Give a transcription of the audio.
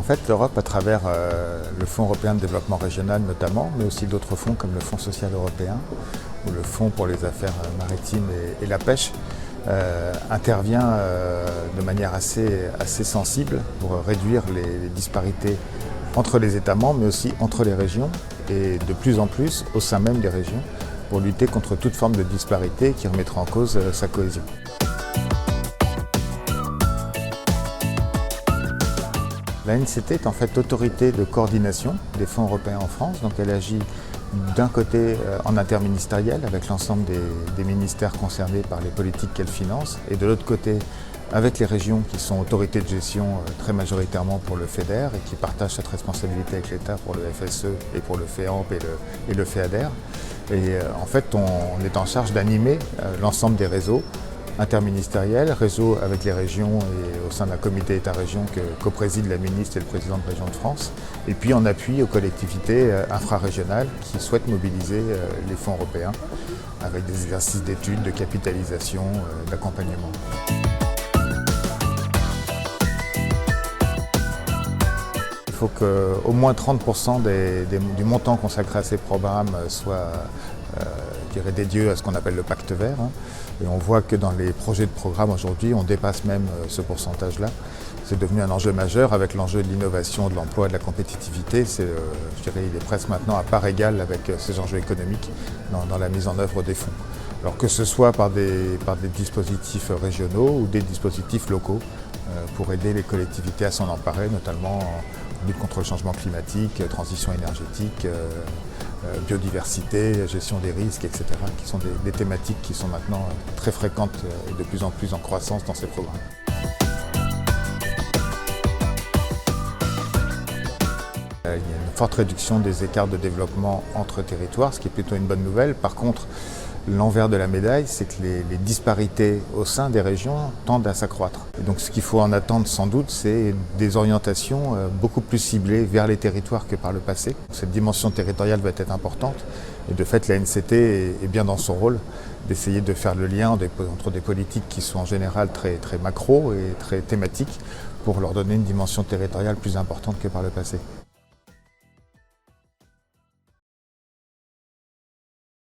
fait, l'Europe, à travers le Fonds européen de développement régional notamment, mais aussi d'autres fonds comme le Fonds social européen ou le Fonds pour les affaires maritimes et la pêche, intervient de manière assez sensible pour réduire les disparités entre les États membres, mais aussi entre les régions et de plus en plus au sein même des régions pour lutter contre toute forme de disparité qui remettrait en cause sa cohésion. L'ANCT est en fait l'autorité de coordination des fonds européens en France, donc elle agit d'un côté en interministériel avec l'ensemble des ministères concernés par les politiques qu'elle finance et de l'autre côté avec les régions qui sont autorités de gestion très majoritairement pour le FEDER et qui partagent cette responsabilité avec l'État pour le FSE et pour le FEAMP et le FEADER. Et en fait on est en charge d'animer l'ensemble des réseaux interministériel, réseau avec les régions et au sein d'un comité État-région que co-préside la ministre et le président de Région de France, et puis en appui aux collectivités infrarégionales qui souhaitent mobiliser les fonds européens avec des exercices d'études, de capitalisation, d'accompagnement. Il faut qu'au moins 30% du montant consacré à ces programmes soit dédié à ce qu'on appelle le pacte vert. Et on voit que dans les projets de programme aujourd'hui, on dépasse même ce pourcentage-là. C'est devenu un enjeu majeur avec l'enjeu de l'innovation, de l'emploi, de la compétitivité. Il est presque maintenant à part égale avec ces enjeux économiques dans la mise en œuvre des fonds. Alors que ce soit par des dispositifs régionaux ou des dispositifs locaux pour aider les collectivités à s'en emparer, notamment en lutte contre le changement climatique, transition énergétique, biodiversité, gestion des risques, etc., qui sont des thématiques qui sont maintenant très fréquentes et de plus en plus en croissance dans ces programmes. Il y a une forte réduction des écarts de développement entre territoires, ce qui est plutôt une bonne nouvelle. Par contre, l'envers de la médaille, c'est que les disparités au sein des régions tendent à s'accroître. Et donc ce qu'il faut en attendre sans doute, c'est des orientations beaucoup plus ciblées vers les territoires que par le passé. Cette dimension territoriale va être importante et de fait l'ANCT est bien dans son rôle d'essayer de faire le lien entre des politiques qui sont en général très macro et très thématiques pour leur donner une dimension territoriale plus importante que par le passé.